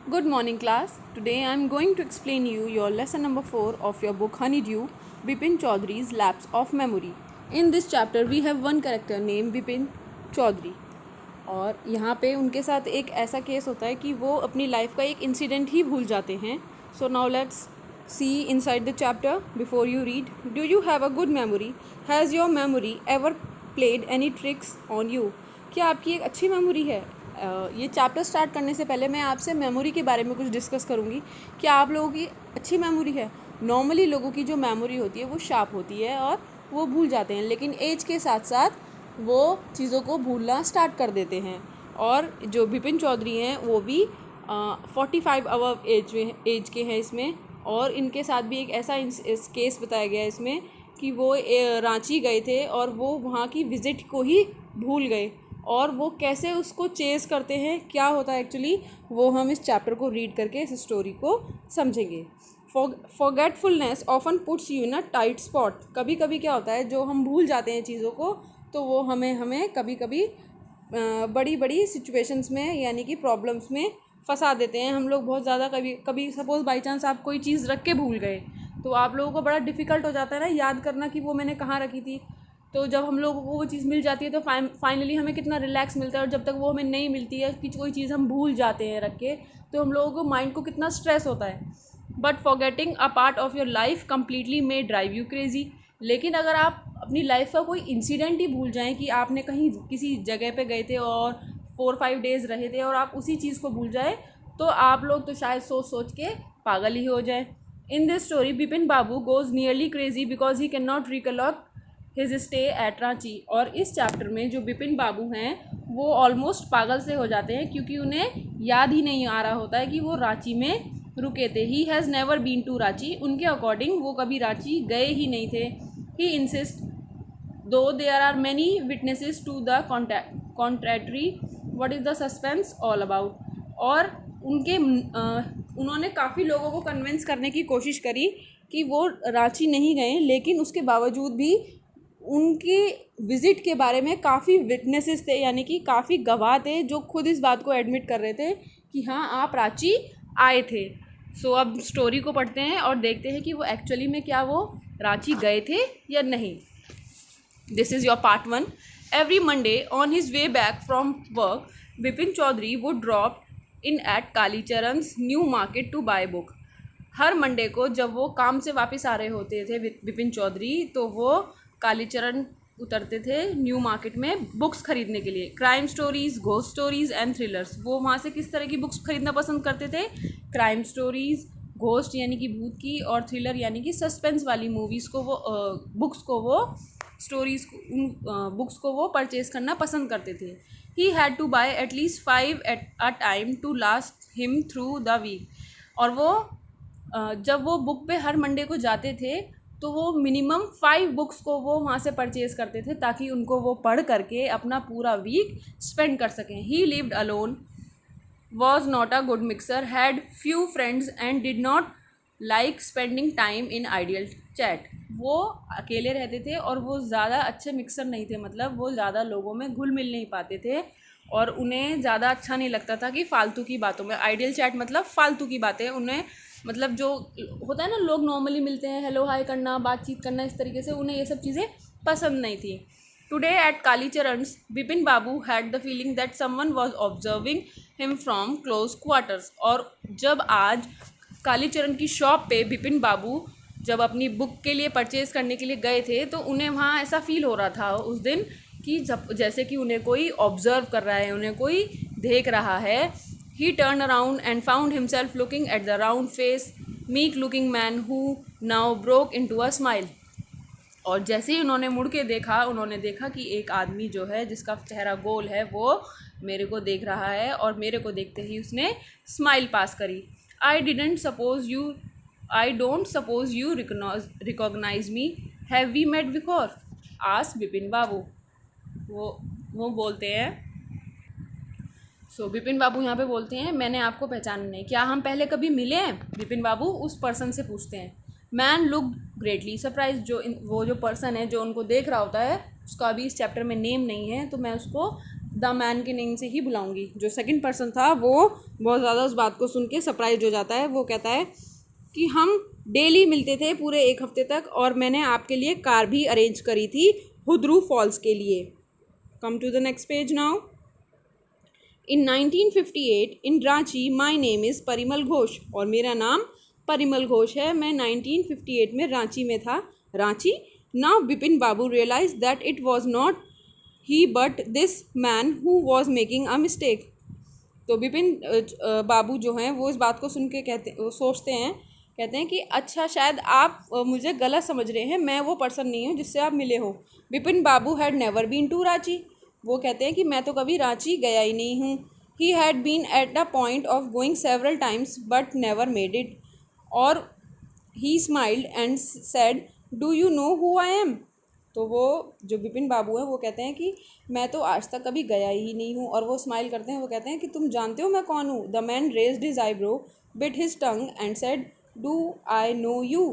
Good morning, class. Today I am going to explain you your lesson number 4 of your book Honeydew, Bipin Chaudhary's Lapse of Memory. In this chapter, we have one character named Bipin Chaudhary. और यहाँ पे उनके साथ एक ऐसा case होता है कि वो अपनी लाइफ का एक इंसिडेंट ही भूल जाते हैं. So now let's see inside the chapter. Before you read, do you have a good memory? Has your memory ever played any tricks on you? क्या आपकी एक अच्छी मेमोरी है? ये चैप्टर स्टार्ट करने से पहले मैं आपसे मेमोरी के बारे में कुछ डिस्कस करूँगी. क्या आप लोगों की अच्छी मेमोरी है? नॉर्मली लोगों की जो मेमोरी होती है वो शार्प होती है और वो भूल जाते हैं, लेकिन एज के साथ साथ वो चीज़ों को भूलना स्टार्ट कर देते हैं. और जो बिपिन चौधरी हैं वो भी 45 अबव एज के हैं इसमें. और इनके साथ भी एक ऐसा इस केस बताया गया है इसमें कि वो रांची गए थे और वो वहाँ की विज़िट को ही भूल गए, और वो कैसे उसको चेज़ करते हैं, क्या होता है एक्चुअली, वो हम इस चैप्टर को रीड करके इस स्टोरी को समझेंगे. Forgetfulness often puts you in a tight spot. कभी कभी क्या होता है, जो हम भूल जाते हैं चीज़ों को, तो वो हमें कभी कभी बड़ी बड़ी सिचुएशंस में यानी कि प्रॉब्लम्स में फंसा देते हैं. हम लोग बहुत ज़्यादा कभी सपोज़ बाई चांस आप कोई चीज़ रख के भूल गए, तो आप लोगों को बड़ा डिफ़िकल्ट हो जाता है ना याद करना कि वो मैंने कहाँ रखी थी. तो जब हम लोगों को वो चीज़ मिल जाती है तो फाइनली हमें कितना रिलैक्स मिलता है. और जब तक वो हमें नहीं मिलती है कि कोई चीज़ हम भूल जाते हैं रख के, तो हम लोगों को माइंड को कितना स्ट्रेस होता है. But forgetting a part of your life completely may drive you crazy. लेकिन अगर आप अपनी लाइफ का कोई इंसिडेंट ही भूल जाएं कि आपने कहीं किसी जगह पे गए थे और 4-5 डेज़ रहे थे और आप उसी चीज़ को भूल जाए, तो आप लोग तो शायद सोच सोच के पागल ही हो जाए. In this story Bipin Babu goes nearly crazy because he can not recollect his stay at Ranchi. और इस चैप्टर में जो बिपिन बाबू हैं वो ऑलमोस्ट पागल से हो जाते हैं क्योंकि उन्हें याद ही नहीं आ रहा होता है कि वो रांची में रुके थे. He has never been to Ranchi. उनके अकॉर्डिंग वो कभी रांची गए ही नहीं थे. He insist though there are many witnesses to the contrary what is the suspense all about. और उन्होंने काफ़ी लोगों को कन्विंस करने की कोशिश करी कि वो रांची नहीं गए, लेकिन उसके बावजूद भी उनकी विज़िट के बारे में काफ़ी विटनेसेस थे, यानी कि काफ़ी गवाह थे जो खुद इस बात को एडमिट कर रहे थे कि हाँ आप रांची आए थे. सो अब स्टोरी को पढ़ते हैं और देखते हैं कि वो एक्चुअली में क्या वो रांची गए थे या नहीं. This is your part 1. Every Monday on his way back from work Bipin Chaudhary would drop in at Kalicharan's New Market to buy book. हर मंडे को जब वो काम से वापस आ रहे होते थे बिपिन चौधरी, तो वो कालीचरण उतरते थे न्यू मार्केट में बुक्स खरीदने के लिए. Crime stories, ghost stories and thrillers. वो वहाँ से किस तरह की बुक्स खरीदना पसंद करते थे? क्राइम स्टोरीज़, घोस्ट यानी कि भूत की, और थ्रिलर यानी कि सस्पेंस वाली मूवीज़ को वो बुक्स को वो स्टोरीज़ उन बुक्स को वो परचेज़ करना पसंद करते थे. He had to buy at least 5 at a time to last him through the week. और वो जब वो बुक पे हर मंडे को जाते थे तो वो मिनिमम 5 बुक्स को वो वहाँ से परचेज़ करते थे ताकि उनको वो पढ़ करके अपना पूरा वीक स्पेंड कर सकें. ही lived alone, was not a good mixer, had few friends and did not like spending time in ideal chat. वो अकेले रहते थे और वो ज़्यादा अच्छे मिक्सर नहीं थे, मतलब वो ज़्यादा लोगों में घुल मिल नहीं पाते थे और उन्हें ज़्यादा अच्छा नहीं लगता था कि फ़ालतू की बातों में, आइडियल चैट मतलब फ़ालतू की बातें, उन्हें मतलब जो होता है ना लोग नॉर्मली मिलते हैं, हेलो हाय करना, बातचीत करना, इस तरीके से उन्हें ये सब चीज़ें पसंद नहीं थी. Today at Kalicharan's Bipin Babu had the feeling that someone was observing him from close quarters. और जब आज कालीचरण की शॉप पे बिपिन बाबू जब अपनी बुक के लिए परचेज़ करने के लिए गए थे, तो उन्हें वहाँ ऐसा फील हो रहा था उस दिन कि जैसे कि उन्हें कोई ऑब्ज़र्व कर रहा है, उन्हें कोई देख रहा है. He turned around and found himself looking at the round face, meek looking man who now broke into a smile. और जैसे ही उन्होंने मुड़ के देखा, उन्होंने देखा कि एक आदमी जो है जिसका चेहरा गोल है वो मेरे को देख रहा है, और मेरे को देखते ही उसने स्माइल पास करी. I don't suppose you recognise me, have we met before, asked Bipin Babu. वो बोलते हैं, बिपिन बाबू यहाँ पे बोलते हैं मैंने आपको पहचाना नहीं, क्या हम पहले कभी मिले हैं? बिपिन बाबू उस पर्सन से पूछते हैं. Man look greatly surprise. वो जो पर्सन है जो उनको देख रहा होता है, उसका अभी इस चैप्टर में नेम नहीं है, तो मैं उसको द मैन के नेम से ही बुलाऊंगी। जो सेकंड पर्सन था वो बहुत ज़्यादा उस बात को सुन के सरप्राइज हो जाता है। वो कहता है कि हम डेली मिलते थे पूरे एक हफ्ते तक, और मैंने आपके लिए कार भी अरेंज करी थी हुद्रू फॉल्स के लिए। Come to the next page now. In 1958 in Ranchi my name is Parimal Ghosh, और मेरा नाम परिमल घोष है। मैं 1958 में रांची में था। Ranchi. Now Bipin Babu realise that it was not he but this man who was making a mistake. तो बिपिन बाबू जो हैं वो इस बात को सुन के सोचते हैं, कहते हैं कि अच्छा शायद आप मुझे गलत समझ रहे हैं, मैं वो पर्सन नहीं हूँ जिससे आप मिले हो। Bipin Babu had never been to Ranchi. वो कहते हैं कि मैं तो कभी रांची गया ही नहीं हूँ। He had been at the point of going several times but never made it. और he smiled and said, do you know who I am. तो वो जो बिपिन बाबू हैं वो कहते हैं कि मैं तो आज तक कभी गया ही नहीं हूँ। और वो स्माइल करते हैं, वो कहते हैं कि तुम जानते हो मैं कौन हूँ। The man raised his eyebrow, bit his tongue and said, do I know you.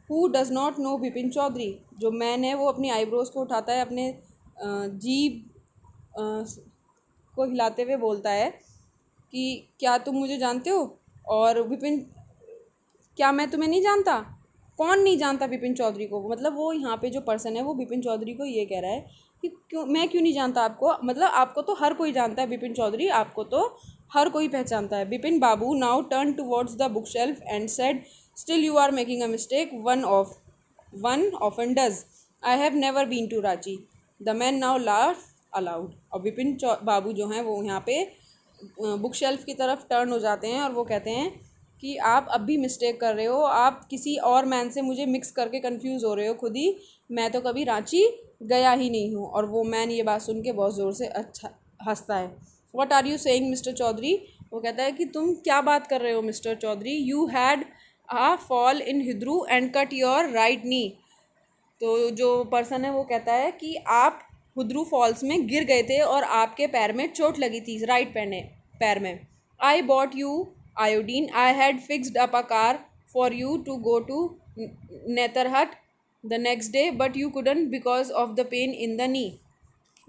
Who does not know Bipin Chowdhury. जो मैन है वो अपनी आईब्रोज को उठाता है, अपने जीभ को हिलाते हुए बोलता है कि क्या तुम मुझे जानते हो। और विपिन, क्या मैं तुम्हें नहीं जानता। कौन नहीं जानता विपिन चौधरी को। मतलब वो यहाँ पे जो पर्सन है वो विपिन चौधरी को ये कह रहा है कि क्यों नहीं जानता आपको। मतलब आपको तो हर कोई जानता है विपिन चौधरी, आपको तो हर कोई पहचानता है। Bipin Babu now turn towards the book shelf and said, still you are making a mistake, one often does. I have never been to Ranchi. The man now laugh aloud. और विपिन बाबू जो हैं वो यहाँ पे बुक शेल्फ की तरफ टर्न हो जाते हैं और वो कहते हैं कि आप अब भी मिस्टेक कर रहे हो, आप किसी और मैन से मुझे मिक्स करके कंफ्यूज हो रहे हो खुद ही। मैं तो कभी रांची गया ही नहीं हूँ। और वो मैन ये बात सुन के बहुत ज़ोर से अच्छा हंसता है। What are you saying mister Chowdhury. वो कहता है कि तुम क्या बात कर रहे हो mister Chaudhary. You had a fall in Hudru and cut your right knee. तो जो पर्सन है वो कहता है कि आप हुद्रू फॉल्स में गिर गए थे और आपके पैर में चोट लगी थी, राइट पैर में। I bought you iodine, I had fixed up a car for you to go to Netarhat the next day but you couldn't because of the pain in the knee.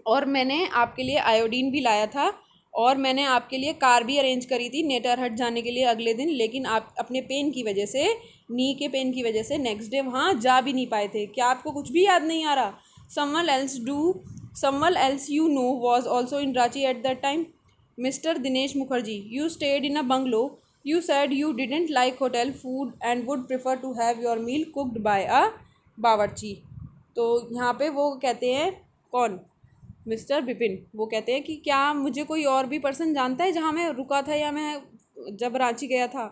और मैंने आपके लिए आयोडीन भी लाया था और मैंने आपके लिए कार भी अरेंज करी थी नेटरहट जाने के लिए अगले दिन, लेकिन आप अपने पेन की वजह से, नी के पेन की वजह से नेक्स्ट डे वहाँ जा भी नहीं पाए थे। क्या आपको कुछ भी याद नहीं आ रहा। Someone else you know was also in Ranchi at that time. Mister Dinesh Mukherjee, you stayed in a bungalow, you said you didn't like hotel food and would prefer to have your meal cooked by a bawarchi. तो यहाँ पे वो कहते हैं, कौन, mister Bipin, वो कहते हैं कि क्या मुझे कोई और भी पर्सन जानता है जहाँ मैं रुका था या मैं जब रांची गया था।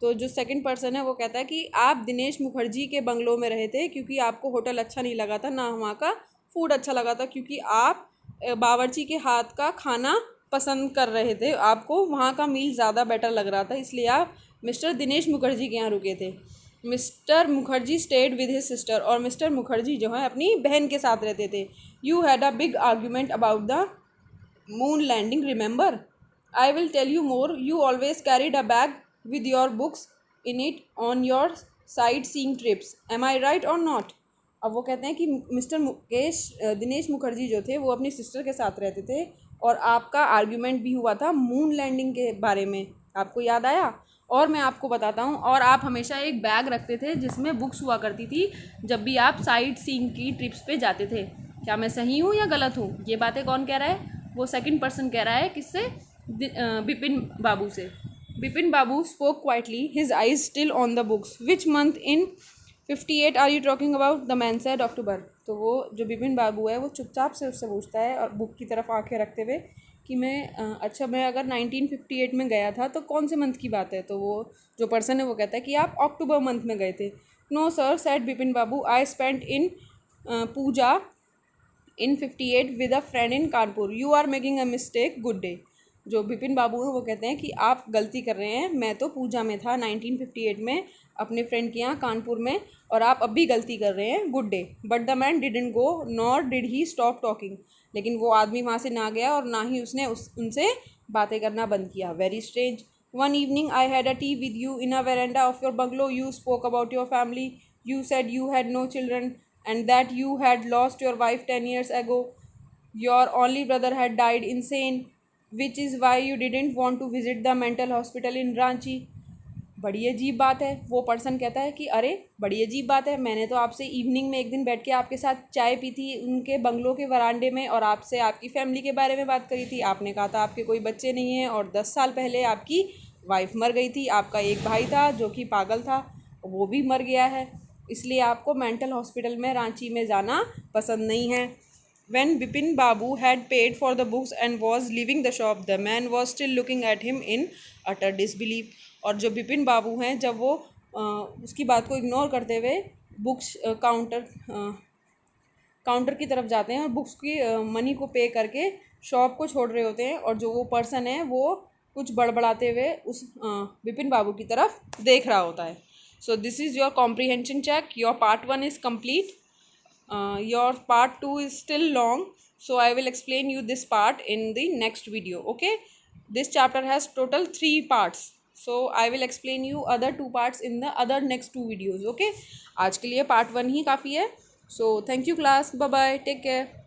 तो जो सेकंड पर्सन है वो कहता है कि आप दिनेश मुखर्जी के बंगलो में रहे थे क्योंकि आपको होटल अच्छा नहीं लगा था, ना वहाँ का फूड अच्छा लगा था, क्योंकि आप बावर्ची के हाथ का खाना पसंद कर रहे थे, आपको वहाँ का मील ज़्यादा बेटर लग रहा था, इसलिए आप मिस्टर दिनेश मुखर्जी के यहाँ रुके थे। Mister Mukherjee stayed with his sister, और मिस्टर मुखर्जी जो है अपनी बहन के साथ रहते थे। You had a big argument about the moon landing, remember. I will tell you more, you always carried a bag with your books in it on your sightseeing trips, am I right और not. अब वो कहते हैं कि mister Dinesh Mukherjee जो थे वो अपनी सिस्टर के साथ रहते थे और आपका आर्ग्यूमेंट भी हुआ था मून लैंडिंग के बारे में, आपको याद आया। और मैं आपको बताता हूँ, और आप हमेशा एक बैग रखते थे जिसमें बुक्स हुआ करती थी जब भी आप साइट सीइंग की ट्रिप्स पे जाते थे। क्या मैं सही हूँ या गलत हूँ। ये बातें कौन कह रहा है, वो सेकंड पर्सन कह रहा है, किससे, बिपिन बाबू से। Bipin Babu spoke quietly, his eyes still on the books, which month in 58 are you talking about. The man said October. तो वो जो बिपिन बाबू है वो चुपचाप से उससे पूछता है और बुक की तरफ आंखें रखते हुए कि अच्छा मैं अगर 1958 में गया था तो कौन से मंथ की बात है। तो वो जो पर्सन है वो कहता है कि आप अक्टूबर मंथ में गए थे। No sir said Bipin babu, I spent in Puja in 58 with a friend in Kanpur, you are making a mistake, good day. जो बिपिन बाबू हैं वो कहते हैं कि आप गलती कर रहे हैं, मैं तो पूजा में था 1958 में अपने फ्रेंड के यहाँ कानपुर में, और आप अब भी गलती कर रहे हैं, good day. But the man didn't go nor did he stop talking. लेकिन वो आदमी वहाँ से ना गया और ना ही उसने उनसे बातें करना बंद किया। Very strange. One evening I had a T with you in a veranda of your bungalow, you spoke about your family, you said you had no children and that you had lost your wife 10 years ago. Your only brother had died insane, which is why you didn't want to visit the mental hospital in Ranchi. बड़ी अजीब बात है। वो person कहता है कि अरे बड़ी अजीब बात है, मैंने तो आपसे इवनिंग में एक दिन बैठ के आपके साथ चाय पी थी उनके बंगलों के वरांडे में, और आपसे आपकी फैमिली के बारे में बात करी थी। आपने कहा था आपके कोई बच्चे नहीं हैं और 10 साल पहले आपकी वाइफ मर गई थी। आपका एक भाई था जो कि पागल था, वो भी मर गया है, इसलिए आपको मेंटल हॉस्पिटल में रांची में जाना पसंद नहीं है। When Bipin Babu had paid for the books and was leaving the shop, the man was still looking at him in utter disbelief. और जो बिपिन बाबू हैं, जब वो उसकी बात को इग्नोर करते हुए बुक्स काउंटर की तरफ जाते हैं और बुक्स की मनी को पे करके शॉप को छोड़ रहे होते हैं, और जो वो पर्सन है वो कुछ बड़बड़ाते हुए उस बिपिन बाबू की तरफ देख रहा होता है। So this is your comprehension check. Your part 1 is complete. Your part 2 is still long, so I will explain you this part in the next video. Okay, this chapter has total 3 parts, so I will explain you other 2 parts in the other next 2 videos. Okay, आज के लिए part 1 ही काफ़ी है. So thank you class, bye bye, take care.